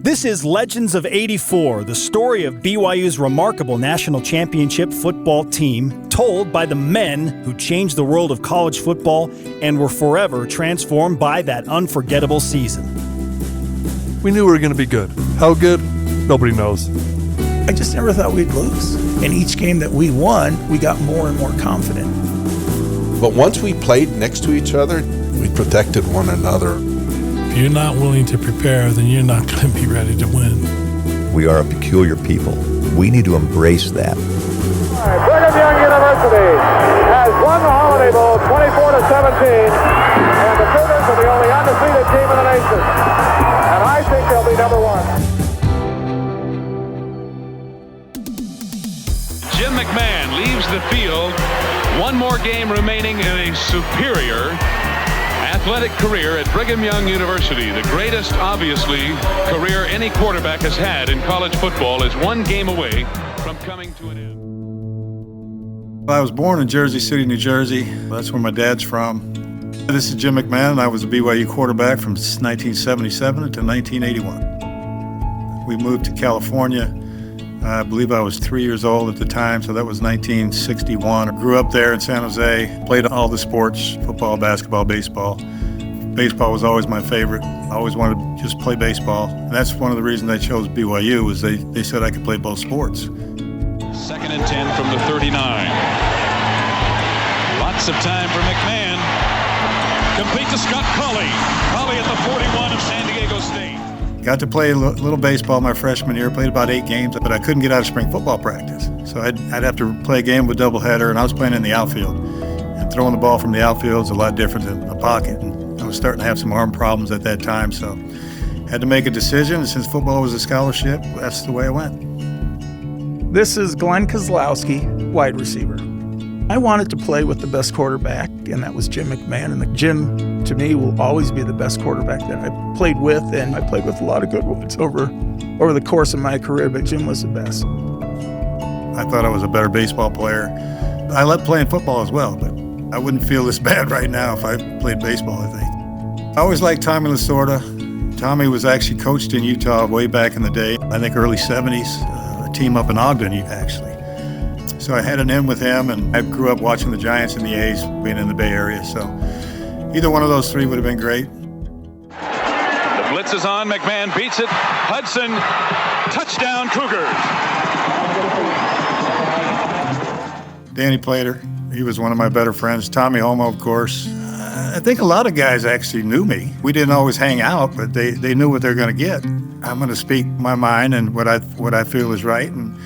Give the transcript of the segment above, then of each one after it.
This is Legends of '84, the story of BYU's remarkable national championship football team, told by the men who changed the world of college football and were forever transformed by that unforgettable season. We knew we were going to be good. How good? Nobody knows. I just never thought we'd lose. And each game that we won, we got more and more confident. But once we played next to each other, we protected one another. If you're not willing to prepare, then you're not going to be ready to win. We are a peculiar people. We need to embrace that. Brigham Young University has won the Holiday Bowl 24-17, and the Cougars are the only undefeated team in the nation. And I think they'll be number one. Jim McMahon leaves the field. One more game remaining in a superior athletic career at Brigham Young University. The greatest, obviously, career any quarterback has had in college football is one game away from coming to an end. I was born in Jersey City, New Jersey. That's where my dad's from. This is Jim McMahon. I was a BYU quarterback from 1977 to 1981. We moved to California. I believe I was 3 years old at the time, so that was 1961. I grew up there in San Jose, played all the sports, football, basketball, baseball. Baseball was always my favorite. I always wanted to just play baseball. And that's one of the reasons I chose BYU, was they said I could play both sports. 2nd and 10 from the 39. Lots of time for McMahon. Complete to Scott Colley. Colley at the 41 of San Diego State. Got to play a little baseball my freshman year, played about 8 games, but I couldn't get out of spring football practice. So I'd have to play a game with doubleheader, and I was playing in the outfield. And throwing the ball from the outfield is a lot different than the pocket. And I was starting to have some arm problems at that time, so had to make a decision. And since football was a scholarship, that's the way I went. This is Glenn Kozlowski, wide receiver. I wanted to play with the best quarterback, and that was Jim McMahon. And Jim, to me, will always be the best quarterback that I played with, and I played with a lot of good ones over the course of my career, but Jim was the best. I thought I was a better baseball player. I loved playing football as well, but I wouldn't feel this bad right now if I played baseball, I think. I always liked Tommy Lasorda. Tommy was actually coached in Utah way back in the day, I think early 70s, a team up in Ogden, actually. So I had an in with him, and I grew up watching the Giants and the A's being in the Bay Area. So either one of those three would have been great. The blitz is on. McMahon beats it. Hudson, touchdown Cougars. Danny Plater, he was one of my better friends. Tommy Homo, of course. I think a lot of guys actually knew me. We didn't always hang out, but they knew what they're going to get. I'm going to speak my mind and what I feel is right. And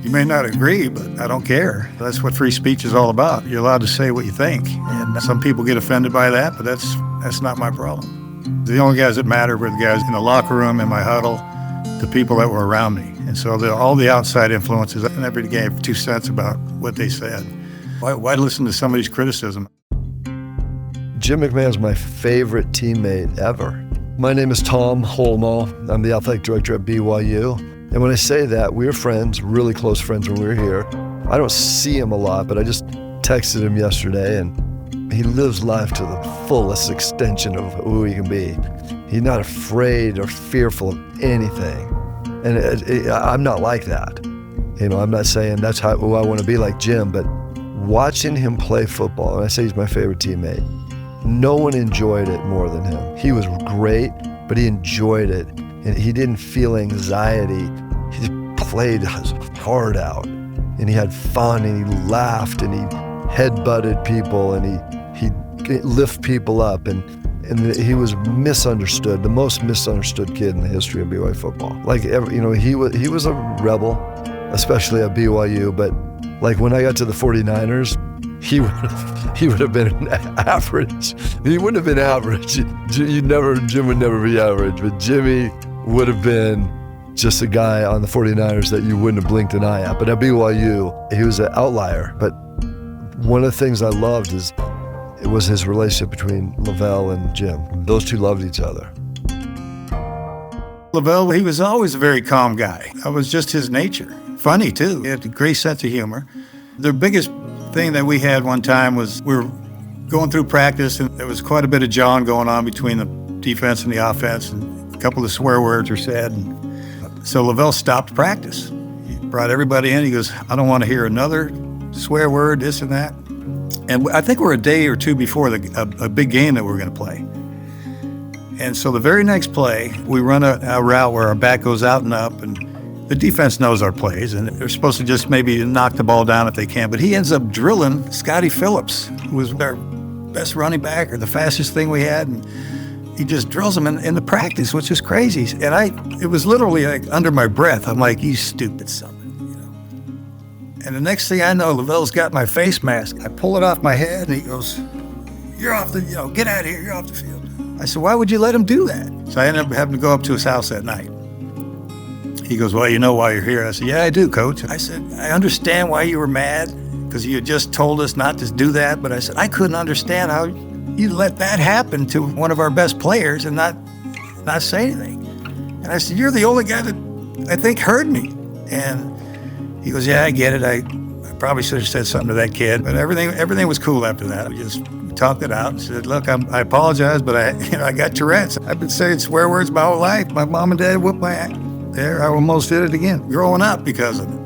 you may not agree, but I don't care. That's what free speech is all about. You're allowed to say what you think. And some people get offended by that, but that's not my problem. The only guys that mattered were the guys in the locker room, in my huddle, the people that were around me. And so all the outside influences, I never gave 2 cents about what they said. Why listen to somebody's criticism? Jim McMahon's my favorite teammate ever. My name is Tom Holmo. I'm the athletic director at BYU. And when I say that, we were friends, really close friends when we were here. I don't see him a lot, but I just texted him yesterday, and he lives life to the fullest extension of who he can be. He's not afraid or fearful of anything. And I'm not like that. You know, I'm not saying that's who I want to be like Jim, but watching him play football, and I say he's my favorite teammate, no one enjoyed it more than him. He was great, but he enjoyed it. And he didn't feel anxiety. He played his heart out, and he had fun, and he laughed, and he headbutted people, and he lift people up, and he was misunderstood, the most misunderstood kid in the history of BYU football. Like, he was a rebel, especially at BYU, but like when I got to the 49ers, he would have been an average. He wouldn't have been average. Jim would never be average, but Jimmy would have been just a guy on the 49ers that you wouldn't have blinked an eye at. But at BYU, he was an outlier. But one of the things I loved it was his relationship between LaVell and Jim. Those two loved each other. LaVell, he was always a very calm guy. That was just his nature. Funny, too. He had a great sense of humor. The biggest thing that we had one time was we were going through practice, and there was quite a bit of jawing going on between the defense and the offense. And couple of swear words were said. So LaVell stopped practice. He brought everybody in. He goes, I don't want to hear another swear word, this and that. And I think we're a day or two before a big game that we're going to play. And so the very next play, we run a route where our back goes out and up, and the defense knows our plays, and they're supposed to just maybe knock the ball down if they can. But he ends up drilling Scotty Phillips, who was our best running back or the fastest thing we had, and he just drills him in the practice, which is crazy. And it was literally like under my breath. I'm like, you stupid son. And the next thing I know, LaVell's got my face mask. I pull it off my head, and he goes, you're off get out of here, you're off the field. I said, why would you let him do that? So I ended up having to go up to his house that night. He goes, well, you know why you're here. I said, yeah, I do, Coach. I said, I understand why you were mad, because you had just told us not to do that. But I said, I couldn't understand how you let that happen to one of our best players and not say anything. And I said, you're the only guy that I think heard me. And he goes, yeah, I get it. I probably should have said something to that kid. But everything was cool after that. We just talked it out and said, look, I apologize, but I got Tourette's. I've been saying swear words my whole life. My mom and dad whooped my ass. There, I almost did it again. Growing up because of it.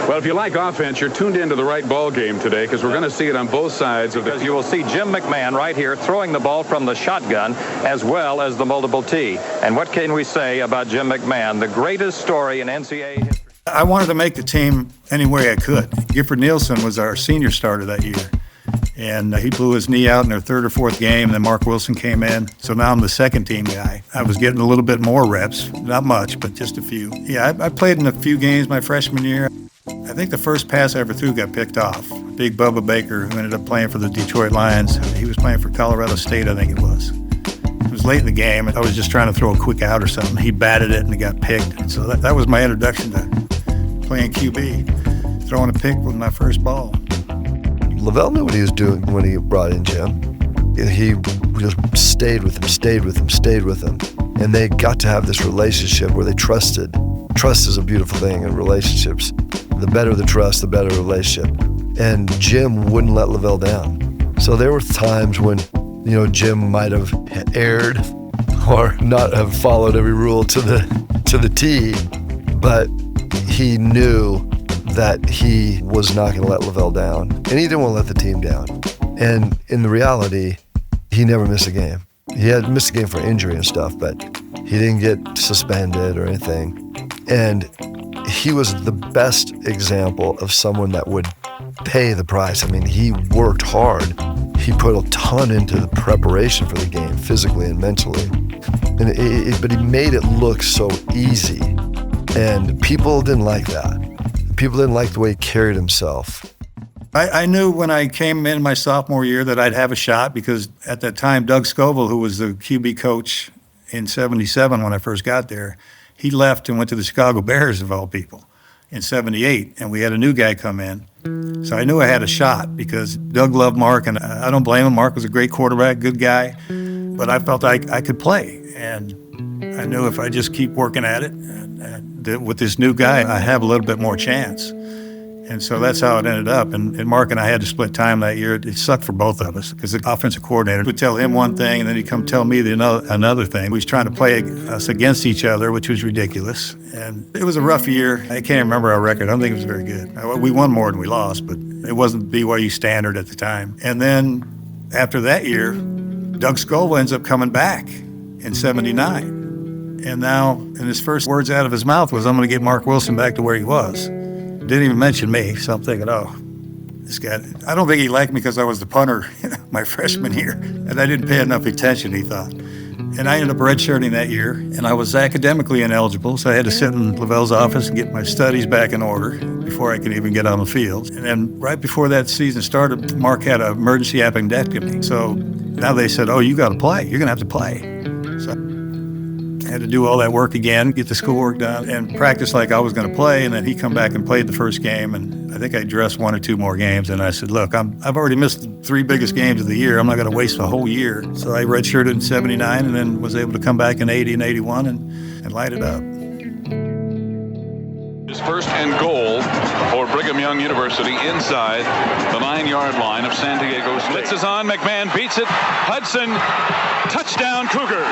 Well, if you like offense, you're tuned into the right ball game today, because we're going to see it on both sides of the. You will see Jim McMahon right here throwing the ball from the shotgun as well as the multiple tee. And what can we say about Jim McMahon, the greatest story in NCAA history? I wanted to make the team any way I could. Gifford Nielsen was our senior starter that year, and he blew his knee out in their third or fourth game, and then Mark Wilson came in. So now I'm the second team guy. I was getting a little bit more reps, not much, but just a few. Yeah, I played in a few games my freshman year. I think the first pass I ever threw got picked off. Big Bubba Baker, who ended up playing for the Detroit Lions. He was playing for Colorado State, I think it was. It was late in the game, and I was just trying to throw a quick out or something. He batted it, and it got picked. And so that was my introduction to playing QB. Throwing a pick with my first ball. LaVell knew what he was doing when he brought in Jim. He just stayed with him. And they got to have this relationship where they trusted. Trust is a beautiful thing in relationships. The better the trust, the better the relationship. And Jim wouldn't let LaVell down. So there were times when, Jim might have erred or not have followed every rule to the T, but he knew that he was not going to let LaVell down, and he didn't want to let the team down. And in the reality, he never missed a game. He had missed a game for injury and stuff, but he didn't get suspended or anything. And he was the best example of someone that would pay the price. I mean, he worked hard. He put a ton into the preparation for the game, physically and mentally. But he made it look so easy. And people didn't like that. People didn't like the way he carried himself. I knew when I came in my sophomore year that I'd have a shot, because at that time, Doug Scoville, who was the QB coach in '77 when I first got there, he left and went to the Chicago Bears, of all people, in '78, and we had a new guy come in. So I knew I had a shot because Doug loved Mark, and I don't blame him. Mark was a great quarterback, good guy, but I felt I could play, and I knew if I just keep working at it, and with this new guy, I have a little bit more chance. And so that's how it ended up. And Mark and I had to split time that year. It sucked for both of us because the offensive coordinator would tell him one thing, and then he'd come tell me another thing. We was trying to play us against each other, which was ridiculous. And it was a rough year. I can't remember our record. I don't think it was very good. We won more than we lost, but it wasn't BYU standard at the time. And then after that year, Doug Scoville ends up coming back in '79. And now, and his first words out of his mouth was, I'm going to get Mark Wilson back to where he was. Didn't even mention me, so I'm thinking, this guy, I don't think he liked me because I was the punter my freshman year, and I didn't pay enough attention, he thought. And I ended up redshirting that year, and I was academically ineligible, so I had to sit in LaVell's office and get my studies back in order before I could even get on the field. And then right before that season started, Mark had an emergency appendectomy. So now they said, you got to play. You're going to have to play. So I had to do all that work again, get the schoolwork done, and practice like I was going to play. And then he come back and played the first game, and I think I dressed one or two more games. And I said, look, I've already missed the 3 biggest games of the year. I'm not going to waste a whole year. So I redshirted in '79 and then was able to come back in '80 and '81 and light it up. first and goal for Brigham Young University inside the 9-yard line of San Diego State. Blitz is on. McMahon beats it. Hudson, touchdown Cougars.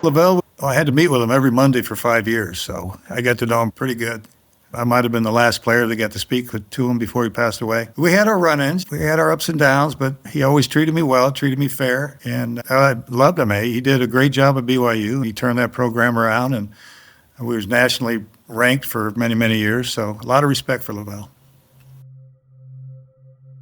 LaVell, I had to meet with him every Monday for 5 years, so I got to know him pretty good. I might have been the last player that got to speak to him before he passed away. We had our run-ins, we had our ups and downs, but he always treated me well, treated me fair, and I loved him. He did a great job at BYU. He turned that program around, and we was nationally ranked for many, many years, so a lot of respect for LaVell.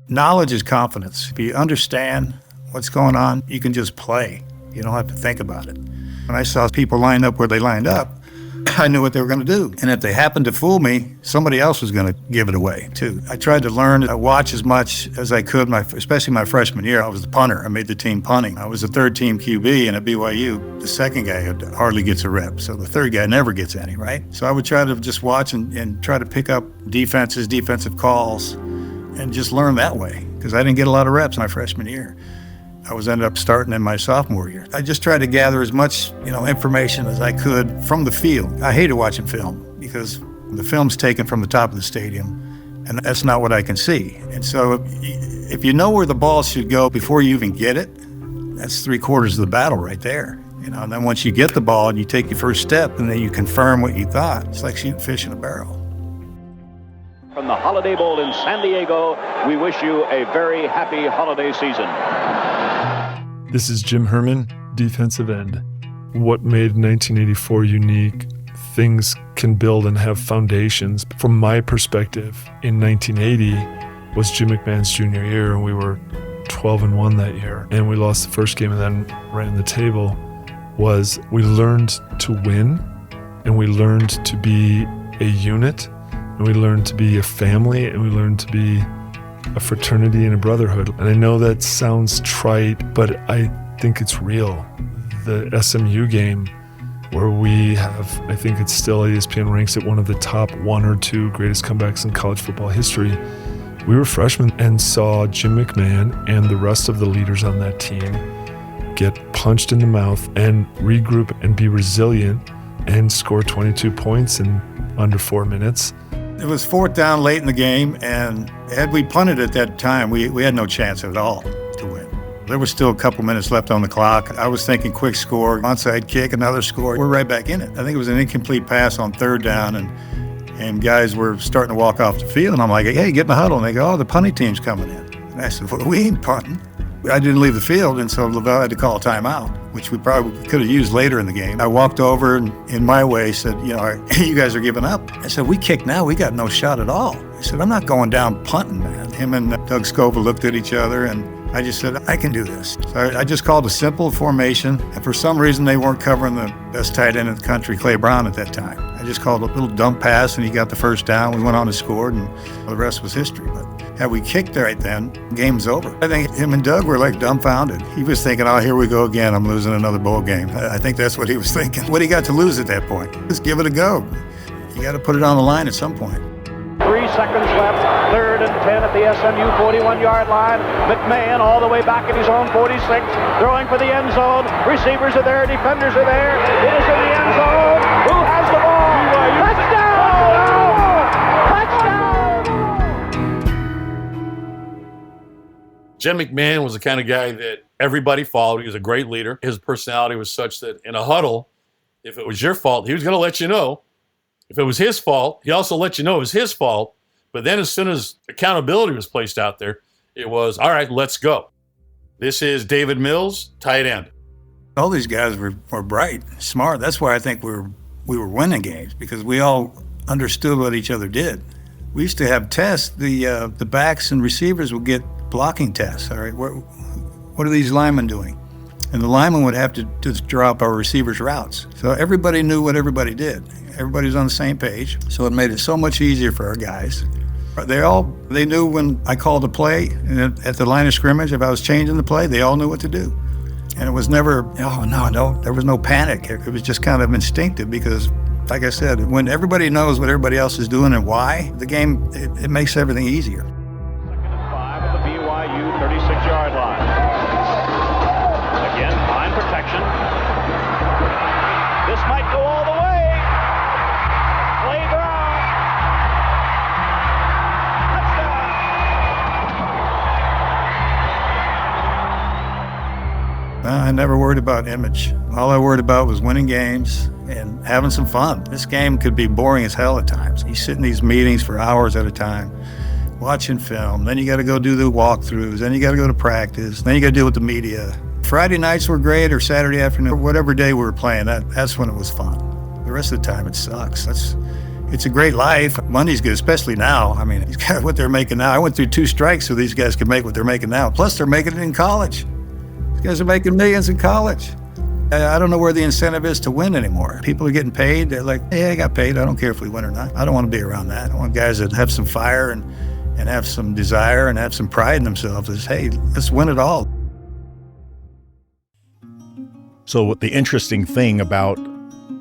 Knowledge is confidence. If you understand what's going on, you can just play. You don't have to think about it. When I saw people line up where they lined up, I knew what they were going to do. And if they happened to fool me, somebody else was going to give it away, too. I tried to learn, watch as much as I could, especially my freshman year. I was the punter. I made the team punting. I was the third-team QB, and at BYU, the second guy hardly gets a rep. So the third guy never gets any, right? So I would try to just watch and try to pick up defenses, defensive calls, and just learn that way, because I didn't get a lot of reps my freshman year. I ended up starting in my sophomore year. I just tried to gather as much, information as I could from the field. I hated watching film because the film's taken from the top of the stadium, and that's not what I can see. And so if you know where the ball should go before you even get it, that's 3/4 of the battle right there. And then once you get the ball and you take your first step and then you confirm what you thought, it's like shooting fish in a barrel. From the Holiday Bowl in San Diego, we wish you a very happy holiday season. This is Jim Herman, defensive end. What made 1984 unique? Things can build and have foundations. From my perspective, in 1980 was Jim McMahon's junior year, and we were 12-1 that year. And we lost the first game and then ran the table. We learned to win, and we learned to be a unit, and we learned to be a family, and we learned to be a fraternity and a brotherhood. And I know that sounds trite, but I think it's real. The SMU game, where we have, I think it's still, ESPN ranks it one of the top 1 or 2 greatest comebacks in college football history. We were freshmen and saw Jim McMahon and the rest of the leaders on that team get punched in the mouth and regroup and be resilient and score 22 points in under 4 minutes. It was 4th down late in the game, and had we punted at that time, we had no chance at all to win. There was still a couple minutes left on the clock. I was thinking quick score, onside kick, another score. We're right back in it. I think it was an incomplete pass on 3rd down, and guys were starting to walk off the field, and I'm like, hey, get in the huddle. And they go, the punting team's coming in. And I said, well, we ain't punting. I didn't leave the field, and so LaVell had to call a timeout, which we probably could have used later in the game. I walked over and, in my way, said, you guys are giving up. I said, we kick now. We got no shot at all. I said, I'm not going down punting, man. Him and Doug Scoville looked at each other, and I just said, I can do this. So I just called a simple formation, and for some reason they weren't covering the best tight end in the country, Clay Brown, at that time. I just called a little dump pass, and he got the first down. We went on and scored, and the rest was history. But had we kicked right then, game's over. I think him and Doug were like dumbfounded. He was thinking, oh, here we go again. I'm losing another bowl game. I think that's what he was thinking. What do you got to lose at that point? Just give it a go. You got to put it on the line at some point. 3 seconds left, 3rd and 10 at the SMU 41-yard line. McMahon all the way back at his own 46, throwing for the end zone. Receivers are there, defenders are there. It is in the end zone. Who has the ball? Jim McMahon was the kind of guy that everybody followed. He was a great leader. His personality was such that in a huddle, if it was your fault, he was going to let you know. If it was his fault, he also let you know it was his fault. But then as soon as accountability was placed out there, it was, all right, let's go. This is David Mills, tight end. All these guys were bright, smart. That's why I think we were winning games, because we all understood what each other did. We used to have tests. The backs and receivers would get blocking tests. All right, what are these linemen doing? And the linemen would have to just draw up our receivers' routes. So everybody knew what everybody did. Everybody was on the same page. So it made it so much easier for our guys. They knew when I called a play, and at the line of scrimmage, if I was changing the play, they all knew what to do. And it was never, there was no panic. It was just kind of instinctive, because, like I said, when everybody knows what everybody else is doing and why, the game, it makes everything easier. 2nd and 5 at the BYU 36-yard line. Again, line protection. This might go all the way. I never worried about image. All I worried about was winning games and having some fun. This game could be boring as hell at times. You sit in these meetings for hours at a time, watching film. Then you got to go do the walkthroughs. Then you got to go to practice. Then you got to deal with the media. Friday nights were great, or Saturday afternoon, whatever day we were playing, that's when it was fun. The rest of the time, it sucks. It's a great life. Money's good, especially now. I mean, these guys, what they're making now. I went through 2 strikes so these guys could make what they're making now. Plus, they're making it in college. These guys are making millions in college. I don't know where the incentive is to win anymore. People are getting paid. They're like, hey, I got paid. I don't care if we win or not. I don't want to be around that. I want guys that have some fire and have some desire and have some pride in themselves. Is, hey, let's win it all. So the interesting thing about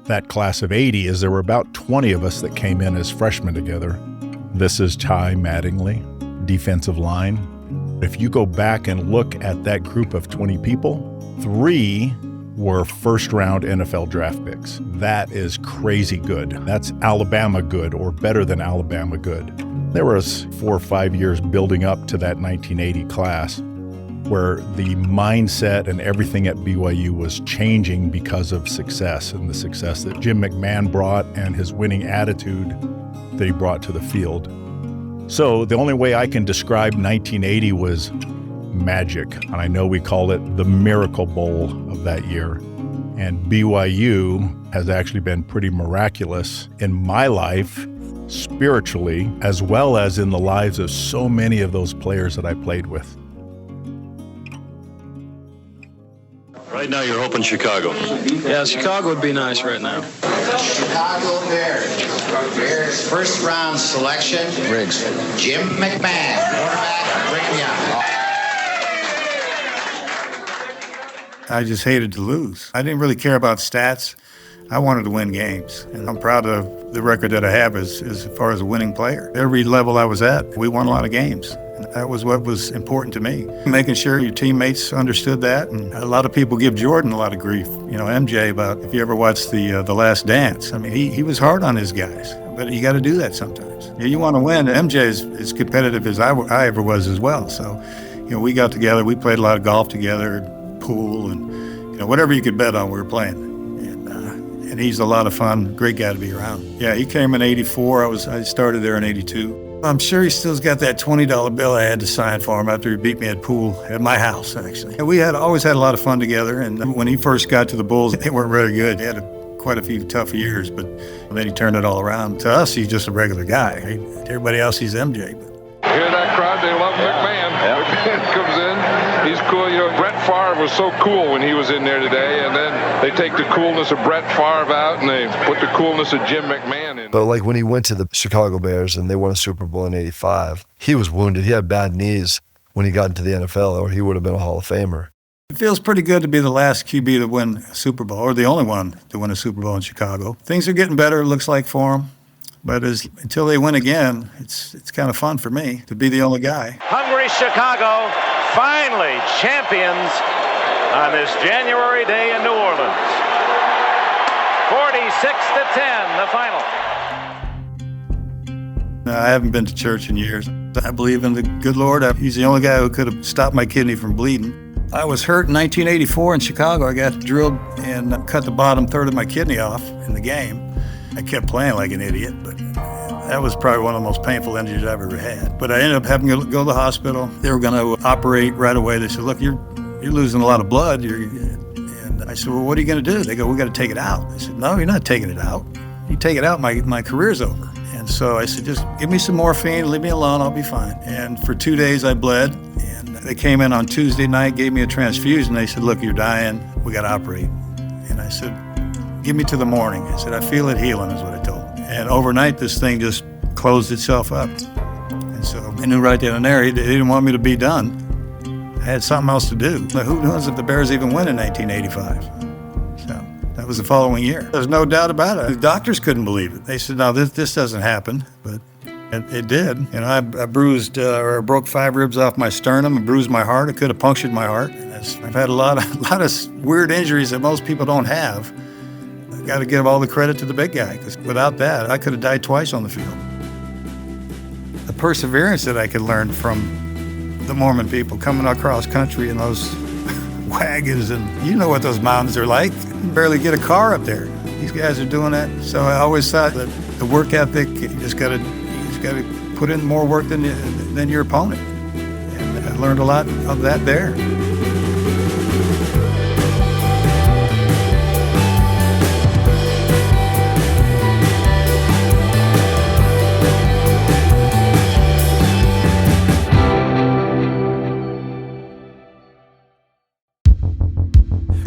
that class of 80 is there were about 20 of us that came in as freshmen together. This is Ty Mattingly, defensive line. If you go back and look at that group of 20 people, 3 were first-round NFL draft picks. That is crazy good. That's Alabama good, or better than Alabama good. There was 4 or 5 years building up to that 1980 class where the mindset and everything at BYU was changing because of success, and the success that Jim McMahon brought and his winning attitude that he brought to the field. So the only way I can describe 1980 was magic, and I know we call it the Miracle Bowl of that year. And BYU has actually been pretty miraculous in my life, spiritually, as well as in the lives of so many of those players that I played with. Right now, you're hoping Chicago. Yeah, Chicago would be nice right now. Chicago Bears first round selection. Riggs. Jim McMahon, quarterback, Brigham Young. I just hated to lose. I didn't really care about stats. I wanted to win games, and I'm proud of the record that I have as far as a winning player. Every level I was at, we won a lot of games. That was what was important to me. Making sure your teammates understood that, and a lot of people give Jordan a lot of grief. You know, MJ, about if you ever watched the Last Dance. I mean, he was hard on his guys, but you got to do that sometimes. You want to win. MJ is as competitive as I ever was as well. So, you know, we got together. We played a lot of golf together, pool, and you know, whatever you could bet on, we were playing. And he's a lot of fun. Great guy to be around. Yeah, he came in '84. I started there in '82. I'm sure he still's got that $20 bill I had to sign for him after he beat me at pool at my house, actually. We always had a lot of fun together, and when he first got to the Bulls, they weren't very good. They had quite a few tough years, but then he turned it all around. To us, he's just a regular guy. To everybody else, he's MJ. Hear that crowd? They love McMahon. McMahon comes in. He's cool. You know, Brett Favre was so cool when he was in there today, and then they take the coolness of Brett Favre out and they put the coolness of Jim McMahon in. But like when he went to the Chicago Bears and they won a Super Bowl in '85, he was wounded. He had bad knees when he got into the NFL, or he would have been a Hall of Famer. It feels pretty good to be the last QB to win a Super Bowl, or the only one to win a Super Bowl in Chicago. Things are getting better, it looks like, for him. But until they win again, it's kind of fun for me to be the only guy. Hungry Chicago, finally champions on this January day in New Orleans. 46-10, the final. I haven't been to church in years. I believe in the good Lord. He's the only guy who could have stopped my kidney from bleeding. I was hurt in 1984 in Chicago. I got drilled and cut the bottom third of my kidney off in the game. I kept playing like an idiot, but that was probably one of the most painful injuries I've ever had. But I ended up having to go to the hospital. They were going to operate right away. They said, look, you're losing a lot of blood. And I said, well, what are you going to do? They go, we got to take it out. I said, no, you're not taking it out. You take it out, my career's over. And so I said, just give me some morphine, leave me alone, I'll be fine. And for 2 days I bled, and they came in on Tuesday night, gave me a transfusion. They said, look, you're dying, we got to operate. And I said, give me to the morning. I said, I feel it healing, is what I told them. And overnight, this thing just closed itself up. And so I knew right then and there, they didn't want me to be done. I had something else to do. Now, who knows if the Bears even win in 1985? So that was the following year. There's no doubt about it. The doctors couldn't believe it. They said, no, this doesn't happen. But it did. You know, I bruised or broke 5 ribs off my sternum and bruised my heart. It could have punctured my heart. I've had a lot of weird injuries that most people don't have. Got to give all the credit to the big guy, because without that, I could have died twice on the field. The perseverance that I could learn from the Mormon people coming across country in those wagons, and you know what those mountains are like. You can barely get a car up there. These guys are doing that. So I always thought that the work ethic, you just got to put in more work than your opponent. And I learned a lot of that there.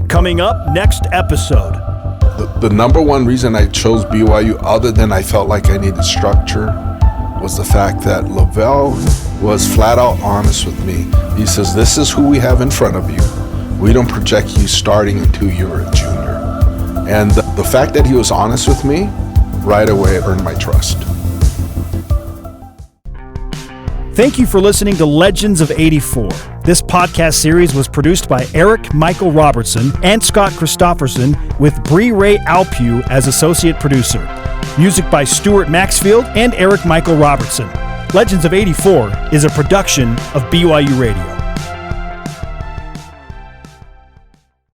Coming up next episode. The number one reason I chose BYU, other than I felt like I needed structure, was the fact that LaVell was flat out honest with me. He says, this is who we have in front of you. We don't project you starting until you're a junior. And the fact that he was honest with me, right away it earned my trust. Thank you for listening to Legends of 84. This podcast series was produced by Eric Michael Robertson and Scott Christofferson, with Bree Ray Alpew as associate producer. Music by Stuart Maxfield and Eric Michael Robertson. Legends of 84 is a production of BYU Radio.